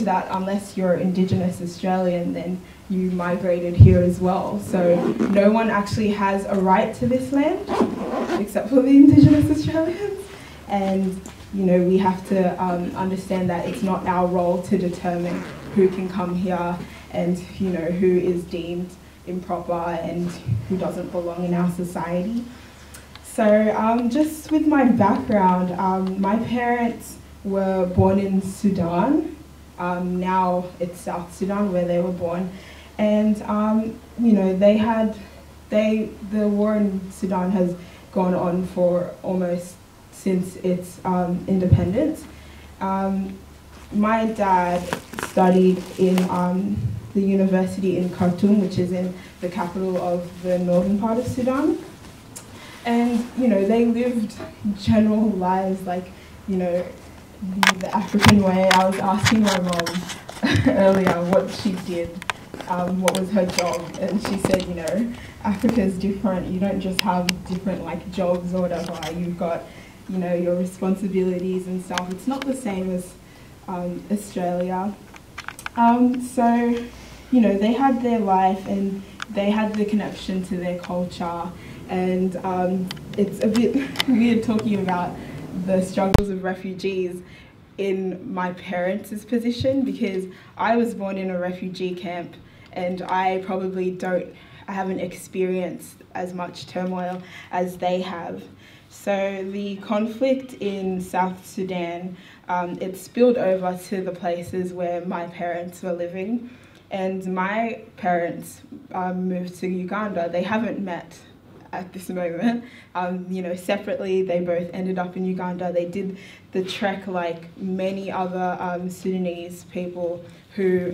that unless you're Indigenous Australian, then you migrated here as well. So no one actually has a right to this land except for the Indigenous Australians. And we have to understand that it's not our role to determine who can come here and who is deemed improper and who doesn't belong in our society. So just with my background, my parents were born in Sudan. Now it's South Sudan where they were born. And the war in Sudan has gone on for almost since its independence. My dad studied in the university in Khartoum, which is in the capital of the northern part of Sudan. And, they lived general lives like, the African way. I was asking my mom earlier what she did, what was her job, and she said, Africa is different. You don't just have different jobs or whatever. You've got, your responsibilities and stuff. It's not the same as Australia. So, they had their life and they had the connection to their culture, and it's a bit weird talking about the struggles of refugees in my parents' position, because I was born in a refugee camp and I haven't experienced as much turmoil as they have. So the conflict in South Sudan, it spilled over to the places where my parents were living, and my parents moved to Uganda. They haven't met at this moment. Separately, they both ended up in Uganda. They did the trek like many other Sudanese people who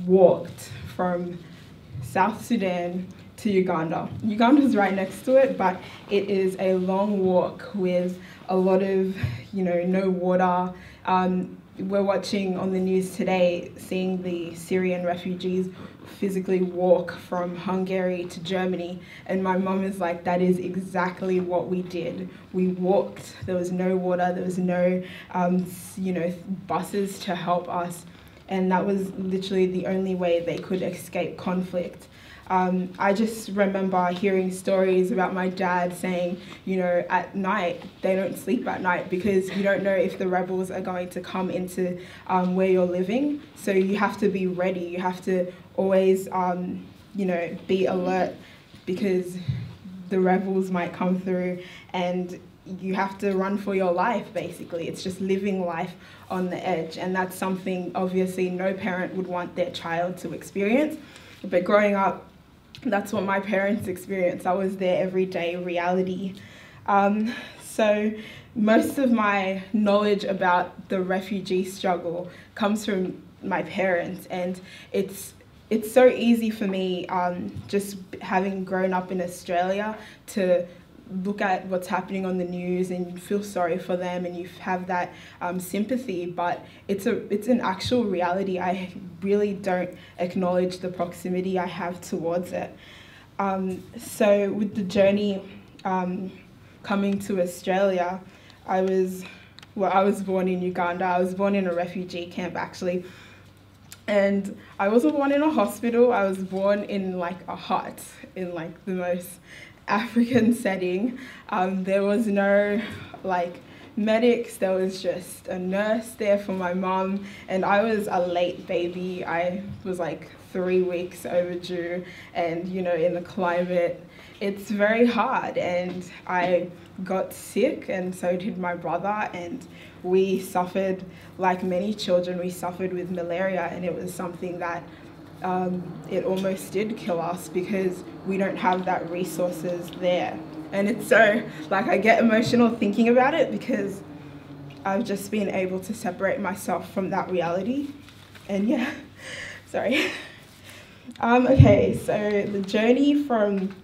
walked from South Sudan to Uganda. Uganda's right next to it, but it is a long walk with a lot of, no water. We're watching on the news today, seeing the Syrian refugees physically walk from Hungary to Germany, and my mum is like, that is exactly what we did. We walked. There was no water, there was no buses to help us, and that was literally the only way they could escape conflict. I just remember hearing stories about my dad saying, at night, they don't sleep at night because you don't know if the rebels are going to come into where you're living. So you have to be ready. You have to always, be alert because the rebels might come through, and you have to run for your life, basically. It's just living life on the edge. And that's something, obviously, no parent would want their child to experience. But growing up, that's what my parents experienced. That was their everyday reality. So most of my knowledge about the refugee struggle comes from my parents, and it's so easy for me, just having grown up in Australia, to look at what's happening on the news and you feel sorry for them and you have that sympathy, but it's an actual reality. I really don't acknowledge the proximity I have towards it. So with the journey coming to Australia, I was born in Uganda. I was born in a refugee camp, actually. And I wasn't born in a hospital. I was born in a hut, in the most African setting. There was no medics. There was just a nurse there for my mum, and I was a late baby. I was 3 weeks overdue, and in the climate, it's very hard, and I got sick, and so did my brother, and we suffered, like many children, we suffered with malaria, and it was something that it almost did kill us because we don't have that resources there. And it's so, I get emotional thinking about it because I've just been able to separate myself from that reality. And yeah, sorry. Okay, so the journey from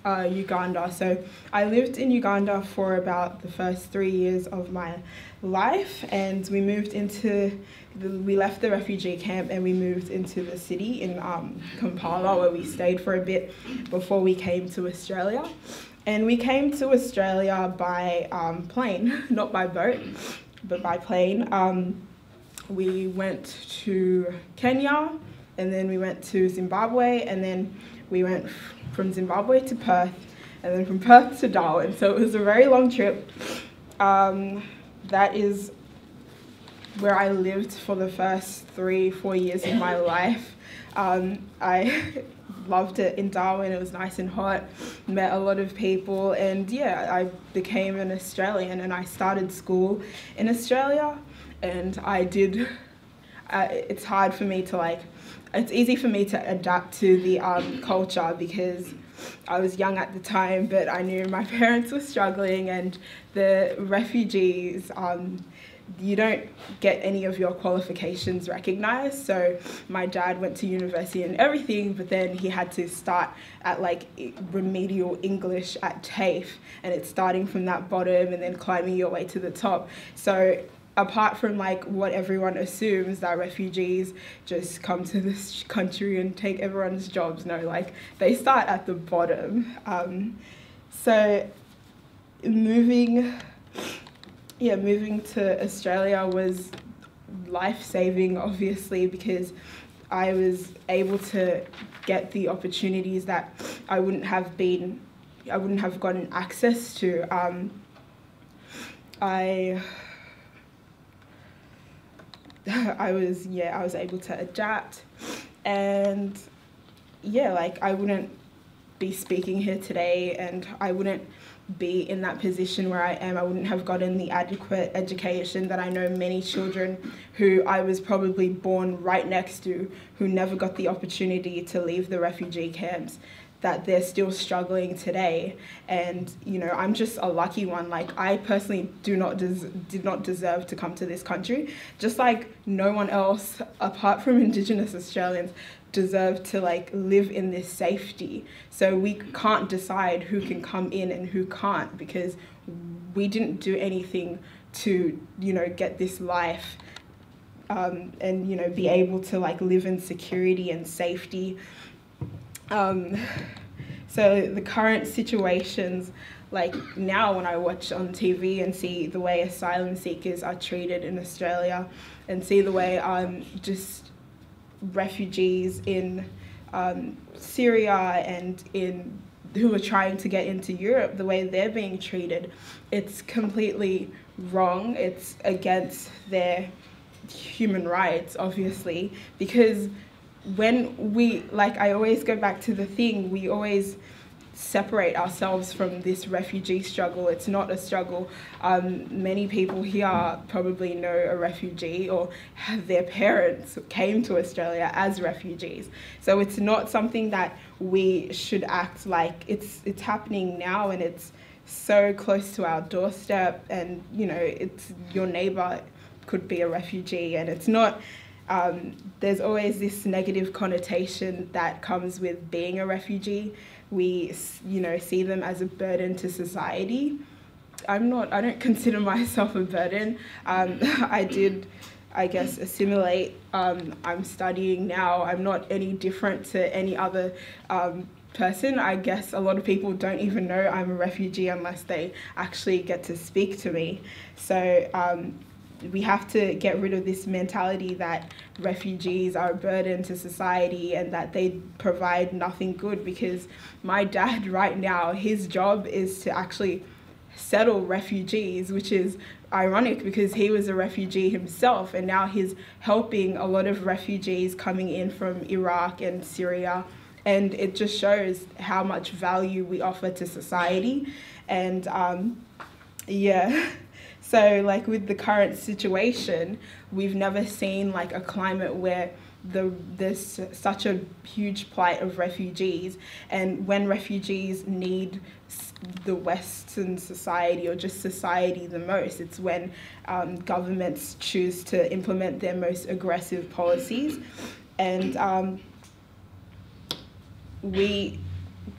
Uganda. So I lived in Uganda for about the first 3 years of my life, and we left the refugee camp and we moved into the city in Kampala, where we stayed for a bit before we came to Australia. And we came to Australia by plane, not by boat, but by plane. we went to Kenya, and then we went to Zimbabwe, and then we went from Zimbabwe to Perth, and then from Perth to Darwin. So it was a very long trip. That is where I lived for the first 3-4 years of my life. I loved it in Darwin. It was nice and hot, met a lot of people, and yeah, I became an Australian, and I started school in Australia, and it's hard for me to it's easy for me to adapt to the culture because I was young at the time, but I knew my parents were struggling, and the refugees, you don't get any of your qualifications recognized. So my dad went to university and everything, but then he had to start at remedial English at TAFE, and it's starting from that bottom and then climbing your way to the top. So apart from what everyone assumes, that refugees just come to this country and take everyone's jobs, no, they start at the bottom. So moving to Australia was life-saving, obviously, because I was able to get the opportunities that I wouldn't have gotten access to. I was able to adapt, and I wouldn't be speaking here today, and I wouldn't be in that position where I am. I wouldn't have gotten the adequate education that I know many children who I was probably born right next to, who never got the opportunity to leave the refugee camps, that they're still struggling today. And I'm just a lucky one. I personally did not deserve to come to this country, just like no one else apart from Indigenous Australians deserve to live in this safety. So we can't decide who can come in and who can't, because we didn't do anything to get this life and be able to live in security and safety. So the current situations, now when I watch on TV and see the way asylum seekers are treated in Australia, and see the way just refugees in Syria and who are trying to get into Europe, the way they're being treated, it's completely wrong. It's against their human rights, obviously, because when we, I always go back to the thing, we always separate ourselves from this refugee struggle. It's not a struggle. Many people here probably know a refugee, or their parents came to Australia as refugees. So it's not something that we should act like. It's happening now, and it's so close to our doorstep, and it's your neighbor could be a refugee, and it's not. There's always this negative connotation that comes with being a refugee. We, see them as a burden to society. I don't consider myself a burden. I did, assimilate. I'm studying now. I'm not any different to any other person. I guess a lot of people don't even know I'm a refugee unless they actually get to speak to me. So we have to get rid of this mentality that refugees are a burden to society and that they provide nothing good, because my dad right now, his job is to actually settle refugees, which is ironic because he was a refugee himself, and now he's helping a lot of refugees coming in from Iraq and Syria, and it just shows how much value we offer to society. And so with the current situation, we've never seen a climate where there's such a huge plight of refugees, and when refugees need the Western society or just society the most, it's when governments choose to implement their most aggressive policies. And the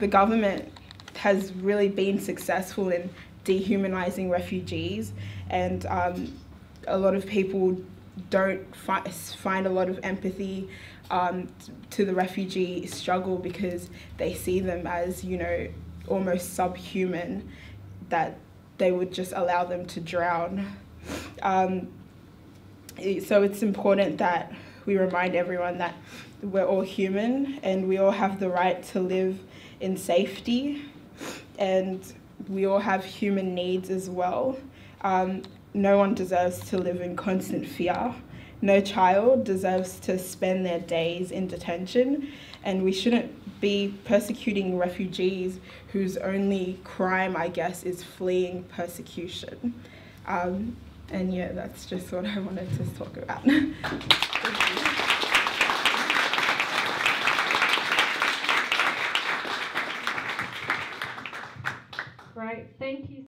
government has really been successful in dehumanizing refugees, and a lot of people don't find a lot of empathy to the refugee struggle, because they see them as, almost subhuman, that they would just allow them to drown. So it's important that we remind everyone that we're all human and we all have the right to live in safety, and we all have human needs as well. No one deserves to live in constant fear. No child deserves to spend their days in detention, and we shouldn't be persecuting refugees whose only crime, I guess, is fleeing persecution. And yeah, that's just what I wanted to talk about.